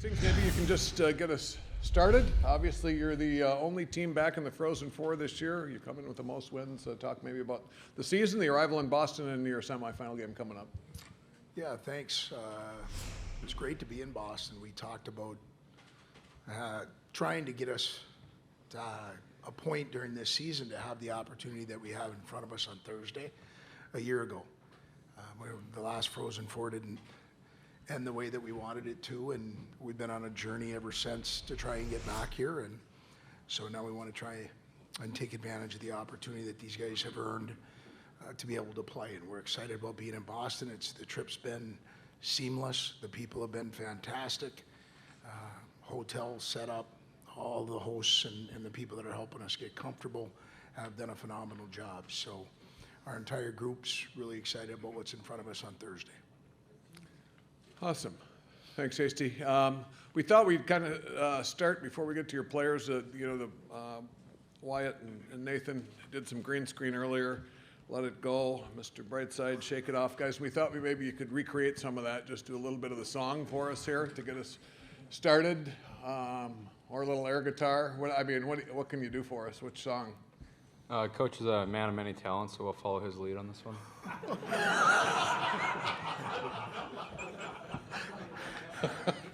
Hastings, maybe you can just get us started. Obviously, you're the only team back in the Frozen Four this year. You come in with the most wins. Talk maybe about the season, the arrival in Boston, and your semifinal game coming up. Yeah, thanks. It's great to be in Boston. We talked about trying to get us to a point during this season to have the opportunity that we have in front of us on Thursday a year ago. Where the last Frozen Four didn't end the way that we wanted it to, and we've been on a journey ever since to try and get back here. And so now we want to try and take advantage of the opportunity that these guys have earned to be able to play. And we're excited about being in Boston. The trip's been seamless. The people have been fantastic. Hotel set up, all the hosts and the people that are helping us get comfortable have done a phenomenal job. So our entire group's really excited about what's in front of us on Thursday. Awesome. Thanks, Hasty. We thought we'd kind of start before we get to your players. Wyatt and Nathan did some green screen earlier. Let it go, Mr. Brightside, shake it off, guys. We thought maybe you could recreate some of that. Just do a little bit of the song for us here to get us started, or a little air guitar. What can you do for us? Which song? Coach is a man of many talents, so we'll follow his lead on this one.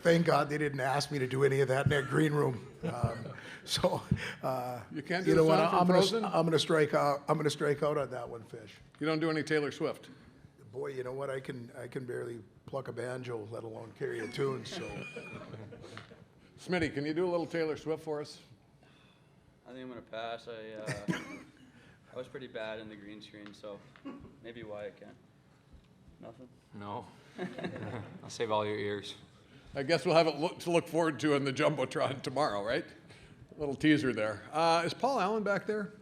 Thank God they didn't ask me to do any of that in that green room. You can't do the song from Frozen? I'm going to strike out. I'm going to strike out on that one, Fish. You don't do any Taylor Swift? Boy, you know what? I can barely pluck a banjo, let alone carry a tune. So, Smitty, can you do a little Taylor Swift for us? I think I'm going to pass. I was pretty bad in the green screen, so maybe Wyatt can. Nothing? No. I'll save all your ears. I guess we'll have it to look forward to in the Jumbotron tomorrow, right? A little teaser there. Is Paul Allen back there?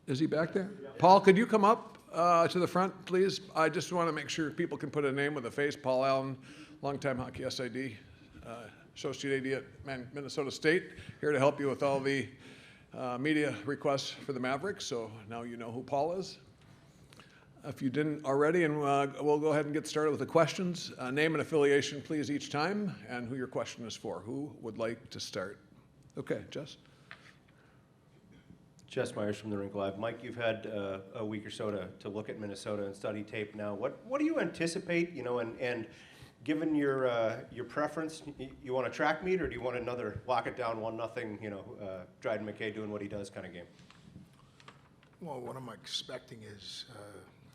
Is he back there? Yeah. Paul, could you come up to the front, please? I just want to make sure people can put a name with a face. Paul Allen, longtime hockey SID, associate AD at Minnesota State, here to help you with all the media requests for the Mavericks. So now you know who Paul is. If you didn't already, and we'll go ahead and get started with the questions. Name and affiliation, please, each time, and who your question is for. Who would like to start? Okay, Jess. Jess Myers from the Rink Live. Mike, you've had a week or so to look at Minnesota and study tape now. What do you anticipate, and given your preference, you want a track meet, or do you want another lock it down 1-0, Dryden McKay doing what he does kind of game? Well, what I'm expecting is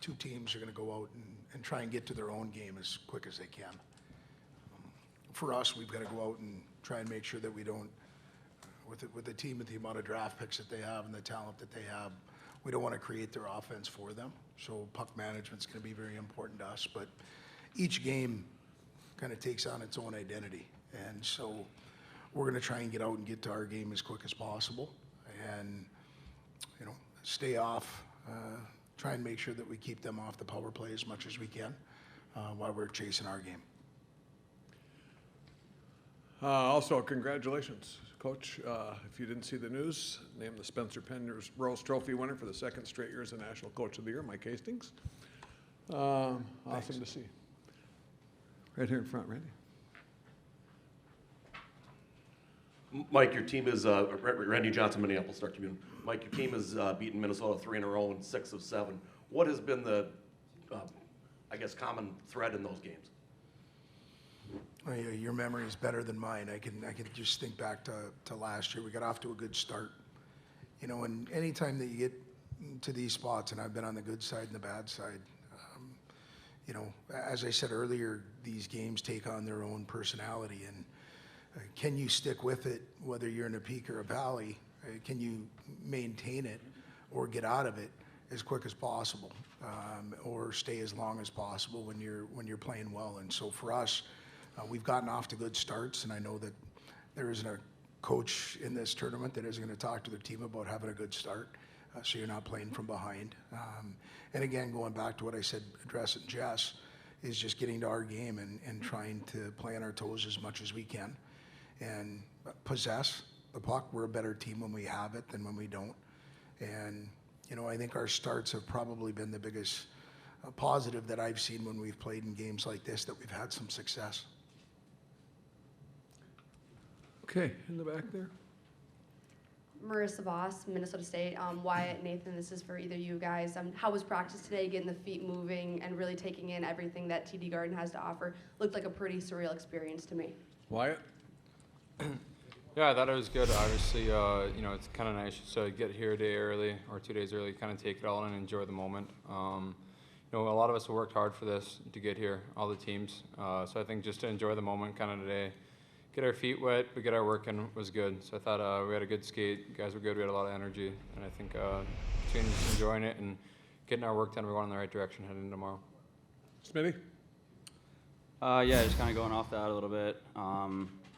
two teams are going to go out and try and get to their own game as quick as they can. For us, we've got to go out and try and make sure that we don't, with the team, with the amount of draft picks that they have and the talent that they have, we don't want to create their offense for them. So puck management's going to be very important to us. But each game kind of takes on its own identity. And so we're going to try and get out and get to our game as quick as possible. And, stay off, try and make sure that we keep them off the power play as much as we can while we're chasing our game. Also, congratulations, Coach. If you didn't see the news, named the Spencer Penrose Rose Trophy winner for the second straight year as the National Coach of the Year, Mike Hastings. Awesome to see. Right here in front, Randy. Mike, your team is Randy Johnson, Minneapolis Star Tribune. Mike, your team has beaten Minnesota 3 in a row and 6 of 7. What has been the, common thread in those games? Well, your memory is better than mine. I can just think back to last year. We got off to a good start, and any time that you get to these spots, and I've been on the good side and the bad side, as I said earlier, these games take on their own personality, and can you stick with it, whether you're in a peak or a valley? Can you maintain it or get out of it as quick as possible, or stay as long as possible when you're playing well? And so for us, we've gotten off to good starts, and I know that there isn't a coach in this tournament that isn't going to talk to their team about having a good start, so you're not playing from behind. And again, going back to what I said, addressing Jess, is just getting to our game and trying to play on our toes as much as we can and possess the puck. We're a better team when we have it than when we don't. And, I think our starts have probably been the biggest positive that I've seen when we've played in games like this, that we've had some success. Okay, in the back there. Marissa Voss, Minnesota State. Wyatt, Nathan, this is for either you guys. How was practice today, getting the feet moving and really taking in everything that TD Garden has to offer? Looked like a pretty surreal experience to me. Wyatt? Yeah, I thought it was good. Obviously, you know, it's kind of nice just to get here a day early or 2 days early, kind of take it all in and enjoy the moment. You know, a lot of us have worked hard for this to get here, all the teams. So I think just to enjoy the moment kind of today, get our feet wet, but get our work in was good. So I thought we had a good skate. Guys were good. We had a lot of energy. And I think between just enjoying it and getting our work done, we're going in the right direction heading into tomorrow. Smitty? Yeah, just kind of going off that a little bit.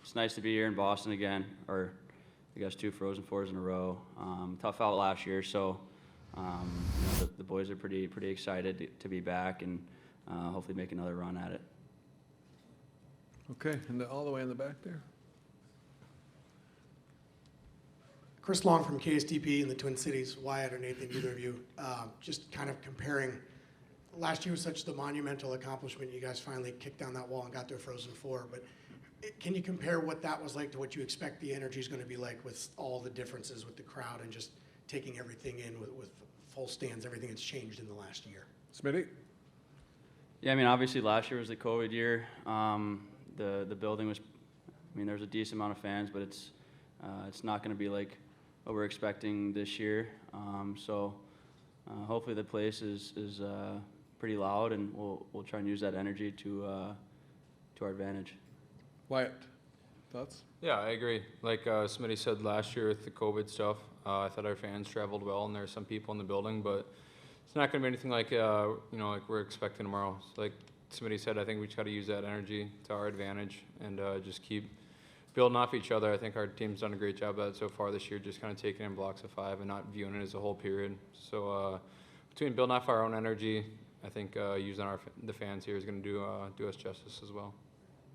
It's nice to be here in Boston again, or I guess 2 Frozen Fours in a row. Tough out last year, so you know, the boys are pretty excited to be back and hopefully make another run at it. Okay, and all the way in the back there. Chris Long from KSTP in the Twin Cities. Wyatt or Nathan, either of you, just kind of comparing. Last year was such the monumental accomplishment. You guys finally kicked down that wall and got to a Frozen Four. But can you compare what that was like to what you expect the energy is going to be like with all the differences with the crowd and just taking everything in with full stands, everything that's changed in the last year? Smitty? Yeah, I mean, obviously last year was the COVID year. The building was, I mean, there's a decent amount of fans, but it's not going to be like what we're expecting this year. So hopefully the place is pretty loud, and we'll try and use that energy to our advantage. Wyatt? Thoughts? Yeah, I agree. Like Smitty said last year with the COVID stuff, I thought our fans traveled well, and there's some people in the building, but it's not going to be anything like you know, like we're expecting tomorrow. So like Smitty said, I think we just got to use that energy to our advantage and just keep building off each other. I think our team's done a great job of that so far this year, just kind of taking in blocks of 5 and not viewing it as a whole period. So between building off our own energy, I think using the fans here is going to do us justice as well.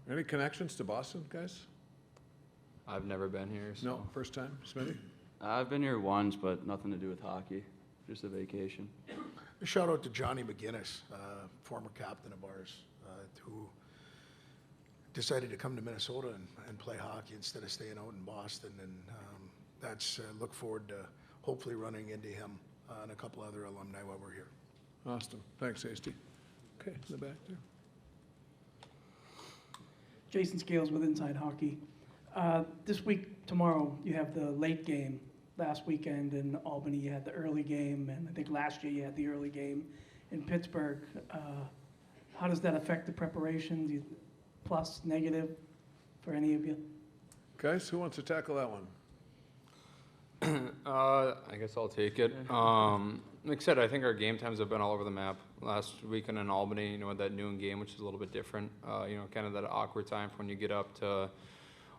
Any connections to Boston, guys? I've never been here. So. No, first time. Smitty? I've been here once, but nothing to do with hockey, just a vacation. A shout out to Johnny McGinnis, former captain of ours, who decided to come to Minnesota and play hockey instead of staying out in Boston. And that's look forward to hopefully running into him and a couple other alumni while we're here. Austin. Thanks, Hasty. Okay, in the back there. Jason Scales with Inside Hockey. This week, tomorrow, you have the late game. Last weekend in Albany, you had the early game, and I think last year you had the early game in Pittsburgh. How does that affect the preparation? Plus, negative for any of you? Guys, who wants to tackle that one? I guess I'll take it. Like I said, I think our game times have been all over the map. Last weekend in Albany, you know, that noon game, which is a little bit different. You know, kind of that awkward time from when you get up to,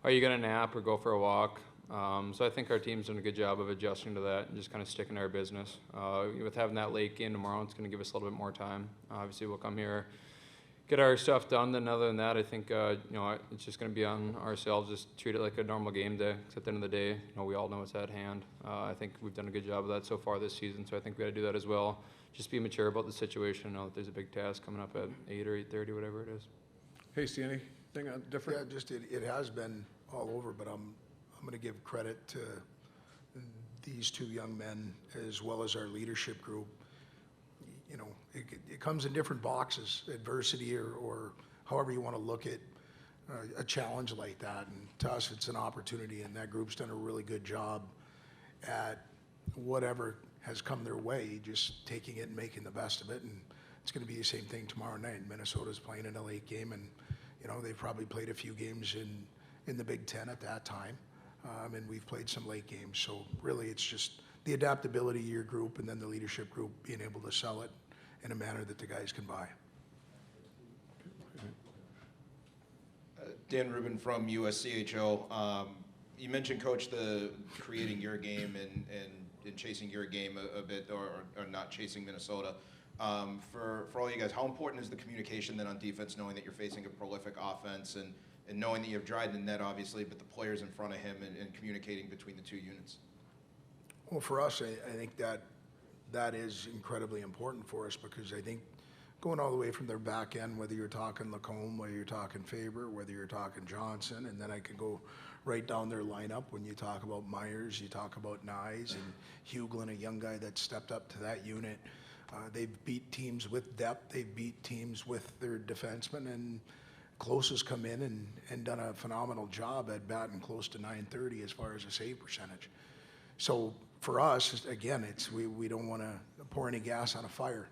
are you going to nap or go for a walk? So I think our team's done a good job of adjusting to that and just kind of sticking to our business. With having that late game tomorrow, it's going to give us a little bit more time. Obviously, we'll come here, get our stuff done. Then other than that, I think you know, it's just going to be on ourselves. Just treat it like a normal game day. 'Cause at the end of the day, you know, we all know it's at hand. I think we've done a good job of that so far this season. So I think we got to do that as well. Just be mature about the situation. Know that there's a big task coming up at 8 or 8:30, whatever it is. Hasty, anything different? Yeah, just it has been all over, but I'm going to give credit to these 2 young men as well as our leadership group. You know, it comes in different boxes, adversity or however you want to look at a challenge like that. And to us, it's an opportunity, and that group's done a really good job at whatever has come their way, just taking it and making the best of it. And it's going to be the same thing tomorrow night. Minnesota's playing in a late game, and, you know, they've probably played a few games in the Big Ten at that time. And we've played some late games. So really it's just the adaptability of your group and then the leadership group being able to sell it in a manner that the guys can buy. Dan Rubin from USCHO. You mentioned, Coach, the creating your game and chasing your game a bit, or not chasing Minnesota. For all you guys, how important is the communication then on defense, knowing that you're facing a prolific offense and knowing that you have Dryden in net, obviously, but the players in front of him and communicating between the 2 units? Well, for us, I think that is incredibly important for us, because I think going all the way from their back end, whether you're talking Lacombe, whether you're talking Faber, whether you're talking Johnson, and then I could go right down their lineup. When you talk about Myers, you talk about Nyes and Huglin, a young guy that stepped up to that unit. They've beat teams with depth. They've beat teams with their defensemen, and Close has come in and done a phenomenal job at batting close to .930 as far as a save percentage. So for us, again, we don't want to pour any gas on a fire.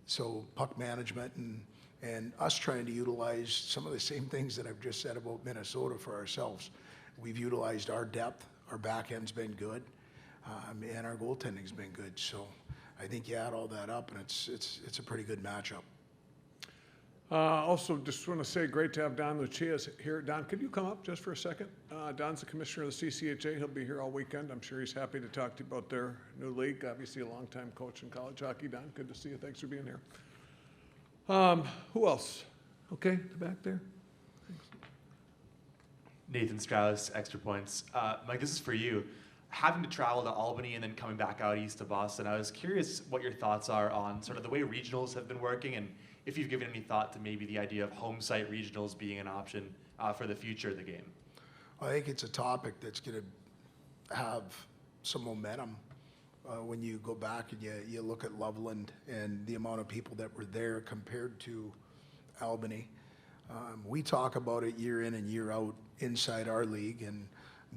So puck management and us trying to utilize some of the same things that I've just said about Minnesota for ourselves. We've utilized our depth, our back end's been good, and our goaltending's been good. So I think you add all that up, and it's a pretty good matchup. Also, just want to say, great to have Don Lucia here. Don, could you come up just for a second? Don's the commissioner of the CCHA. He'll be here all weekend. I'm sure he's happy to talk to you about their new league. Obviously, a longtime coach in college hockey. Don, good to see you. Thanks for being here. Who else? Okay, the back there. Nathan Strauss, Extra Points. Mike, this is for you. Having to travel to Albany and then coming back out east to Boston, I was curious what your thoughts are on sort of the way regionals have been working, and if you've given any thought to maybe the idea of home site regionals being an option for the future of the game. I think it's a topic that's going to have some momentum when you go back and you look at Loveland and the amount of people that were there compared to Albany. We talk about it year in and year out inside our league, and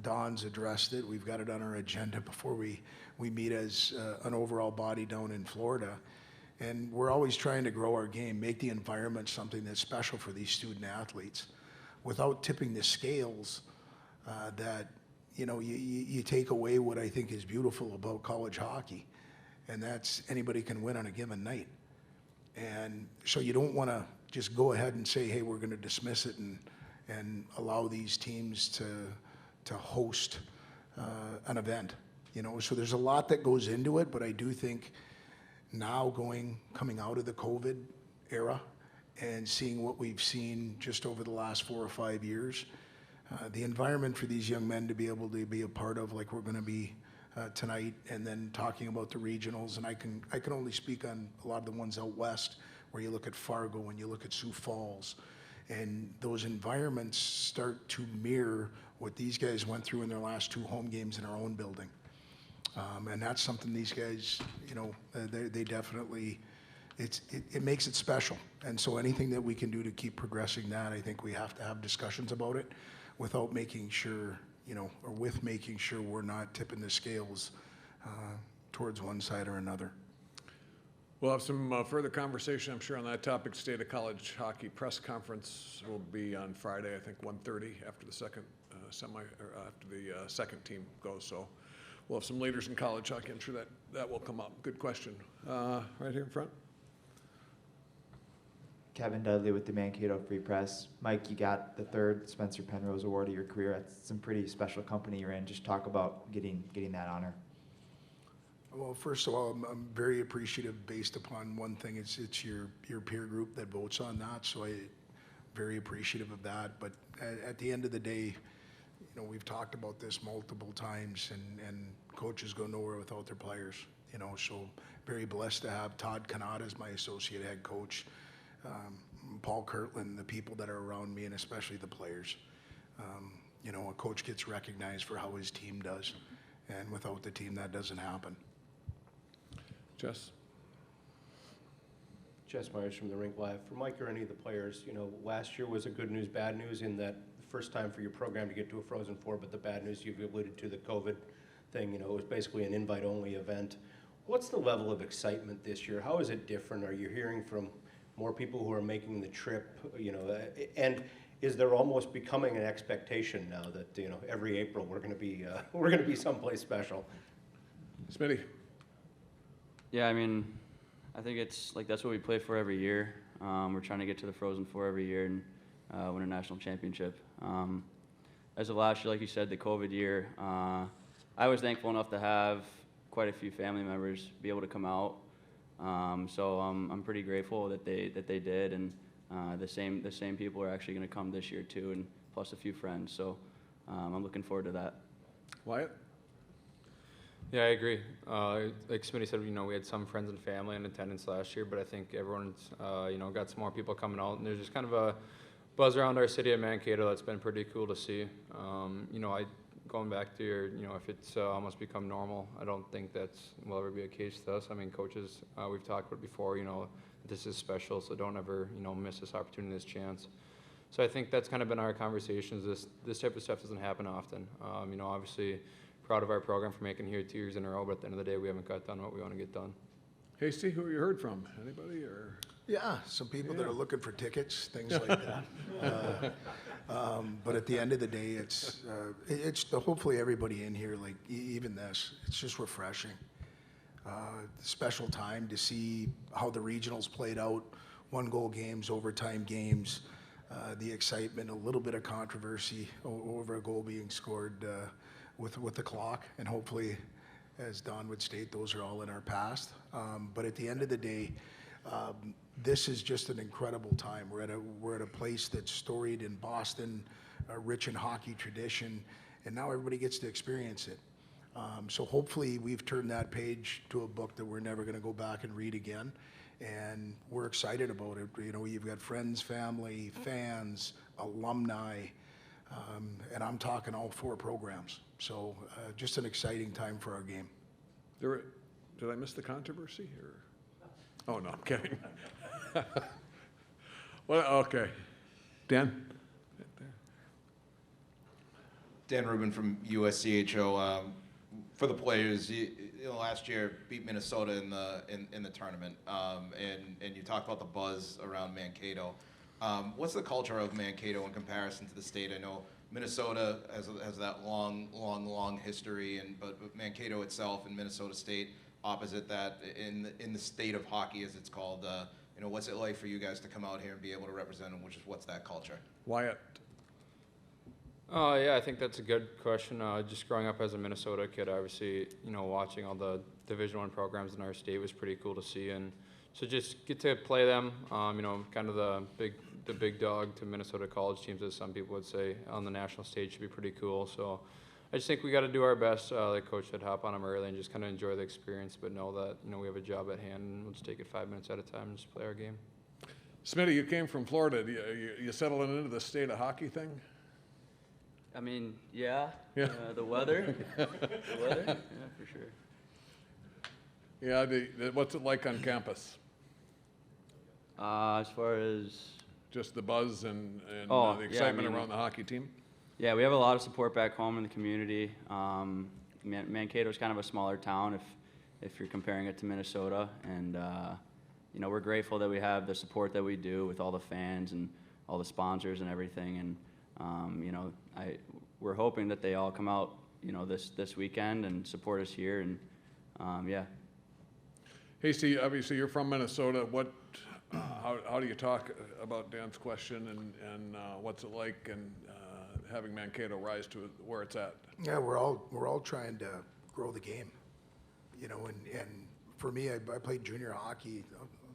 Don's addressed it. We've got it on our agenda before we meet as an overall body down in Florida. And we're always trying to grow our game, make the environment something that's special for these student athletes without tipping the scales that, you take away what I think is beautiful about college hockey, and that's anybody can win on a given night. And so you don't want to just go ahead and say, hey, we're going to dismiss it and allow these teams to host an event. So there's a lot that goes into it, but I do think now coming out of the COVID era and seeing what we've seen just over the last 4 or 5 years, the environment for these young men to be able to be a part of, like we're going to be tonight, and then talking about the regionals, and I can only speak on a lot of the ones out west, where you look at Fargo and you look at Sioux Falls, and those environments start to mirror what these guys went through in their last 2 home games in our own building. And that's something these guys, they definitely, it makes it special. And so anything that we can do to keep progressing that, I think we have to have discussions about it without making sure, or with making sure we're not tipping the scales towards one side or another. We'll have some further conversation, I'm sure, on that topic. State of College Hockey press conference will be on Friday, I think 1:30 after the second after the second team goes. So we'll have some leaders in college hockey. I'm sure that will come up. Good question. Right here in front. Kevin Dudley with the Mankato Free Press. Mike, you got the 3rd Spencer Penrose Award of your career. That's some pretty special company you're in. Just talk about getting that honor. Well, first of all, I'm very appreciative based upon one thing. It's your peer group that votes on that, so I'm very appreciative of that. But at the end of the day, we've talked about this multiple times, and coaches go nowhere without their players. So very blessed to have Todd Kanata as my associate head coach, Paul Kirtland, the people that are around me, and especially the players. A coach gets recognized for how his team does, and without the team, that doesn't happen. Jess? Jess Myers from the Rink Live. For Mike or any of the players, last year was a good news, bad news in that the first time for your program to get to a Frozen Four, but the bad news, you've alluded to the COVID thing, it was basically an invite-only event. What's the level of excitement this year? How is it different? Are you hearing from more people who are making the trip, and is there almost becoming an expectation now that, every April we're going to be someplace special? Smitty? Yeah, I mean, I think it's like that's what we play for every year. We're trying to get to the Frozen Four every year and win a national championship. As of last year, like you said, the COVID year, I was thankful enough to have quite a few family members be able to come out. So I'm pretty grateful that they did, and the same people are actually going to come this year too, and plus a few friends. So I'm looking forward to that. Wyatt? Yeah, I agree. Like Smitty said, we had some friends and family in attendance last year, but I think everyone's, got some more people coming out, and there's just kind of a buzz around our city of Mankato that's been pretty cool to see. Going back to your, if it's almost become normal, I don't think will ever be a case to us. I mean, coaches, we've talked about before, this is special, so don't ever, miss this opportunity, this chance. So I think that's kind of been our conversations. This type of stuff doesn't happen often. Obviously, proud of our program for making it here 2 years in a row, but at the end of the day, we haven't got done what we want to get done. Hasty, who you heard from? Anybody or? Yeah, some people that are looking for tickets, things like that. But at the end of the day, it's hopefully everybody in here, like even this, it's just refreshing. Special time to see how the regionals played out, 1-goal games, overtime games, the excitement, a little bit of controversy over a goal being scored with the clock, and hopefully, as Don would state, those are all in our past. But at the end of the day, this is just an incredible time. We're at a place that's storied in Boston, rich in hockey tradition, and now everybody gets to experience it. So hopefully we've turned that page to a book that we're never going to go back and read again, and we're excited about it. You've got friends, family, fans, alumni, and I'm talking all 4 programs. So just an exciting time for our game. Did I miss the controversy? Or? Oh, no, I'm kidding. Well, okay. Dan? Dan Rubin from USCHO. For the players, last year beat Minnesota in the tournament, and you talked about the buzz around Mankato. What's the culture of Mankato in comparison to the state? I know Minnesota has that long history, but Mankato itself and Minnesota State opposite that in the state of hockey, as it's called. What's it like for you guys to come out here and be able to represent them? What's that culture? Wyatt? Yeah, I think that's a good question. Just growing up as a Minnesota kid, obviously, watching all the Division I programs in our state was pretty cool to see, and so just get to play them. Kind of the big dog to Minnesota college teams, as some people would say, on the national stage should be pretty cool. So I just think we got to do our best. Like Coach said, hop on them early and just kind of enjoy the experience, but know that we have a job at hand, and we'll just take it 5 minutes at a time and just play our game. Smitty, you came from Florida. You settling into the state of hockey thing? I mean, yeah. Yeah. The weather. Yeah, for sure. Yeah. What's it like on campus? As far as just the buzz and Oh, the yeah, excitement I mean, around the hockey team? Yeah, we have a lot of support back home in the community. Mankato's kind of a smaller town if you're comparing it to Minnesota, and we're grateful that we have the support that we do with all the fans and all the sponsors and everything. And we're hoping that they all come out, this weekend and support us here. And yeah. Hey, Steve, obviously you're from Minnesota. How do you talk about Dan's question and what's it like and having Mankato rise to where it's at? Yeah, we're all trying to grow the game, and for me, I played junior hockey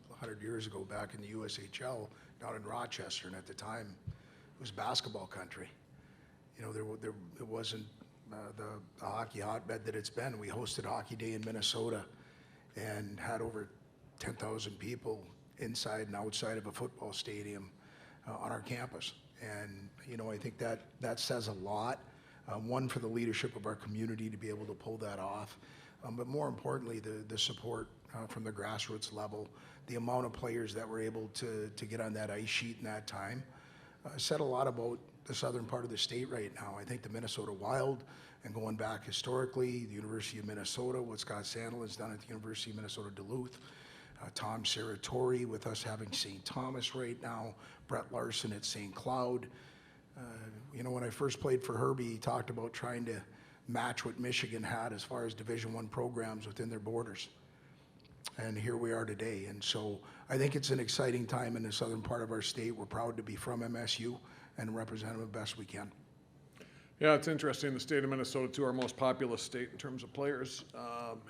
100 years ago back in the USHL down in Rochester, and at the time it was basketball country. There wasn't the hockey hotbed that it's been. We hosted Hockey Day in Minnesota and had over 10,000 people inside and outside of a football stadium on our campus. And, I think that says a lot. One, for the leadership of our community to be able to pull that off. But more importantly, the support from the grassroots level, the amount of players that were able to get on that ice sheet in that time, said a lot about the southern part of the state right now. I think the Minnesota Wild, and going back historically, the University of Minnesota, what Scott Sandel has done at the University of Minnesota Duluth, Tom Serratori with us having St. Thomas right now, Brett Larson at St. Cloud. When I first played for Herbie, he talked about trying to match what Michigan had as far as Division I programs within their borders. And here we are today. And so I think it's an exciting time in the southern part of our state. We're proud to be from MSU and represent them the best we can. Yeah, it's interesting. The state of Minnesota, too, our most populous state in terms of players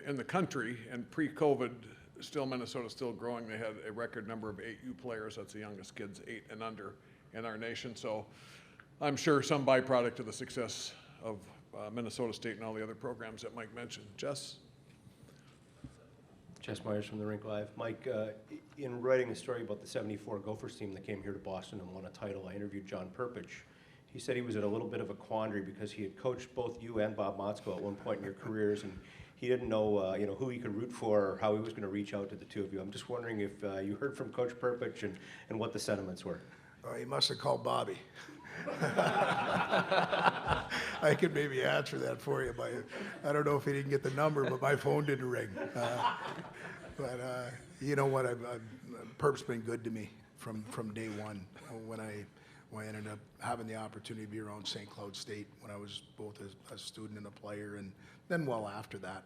in the country. And pre-COVID, Minnesota's still growing. They had a record number of 8U players. That's the youngest kids, 8 and under in our nation. So I'm sure some byproduct of the success of Minnesota State and all the other programs that Mike mentioned. Jess? Jess Myers from the Rink Live. Mike, in writing a story about the '74 Gophers team that came here to Boston and won a title, I interviewed John Perpich. He said he was at a little bit of a quandary because he had coached both you and Bob Motzko at one point in your careers, and he didn't know, who he could root for or how he was going to reach out to the two of you. I'm just wondering if you heard from Coach Perpich and what the sentiments were. He must have called Bobby. I could maybe answer that for you. I don't know if he didn't get the number, but my phone didn't ring. You know what? Perp's been good to me from day one. When I ended up having the opportunity to be around St. Cloud State when I was both a student and a player, and then well after that.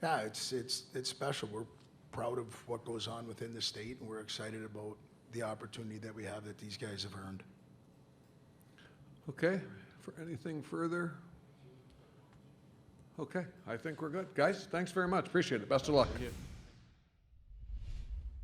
Yeah, it's special. We're proud of what goes on within the state, and we're excited about the opportunity that we have that these guys have earned. Okay, for anything further? Okay, I think we're good. Guys, thanks very much. Appreciate it. Best of luck. Thank you.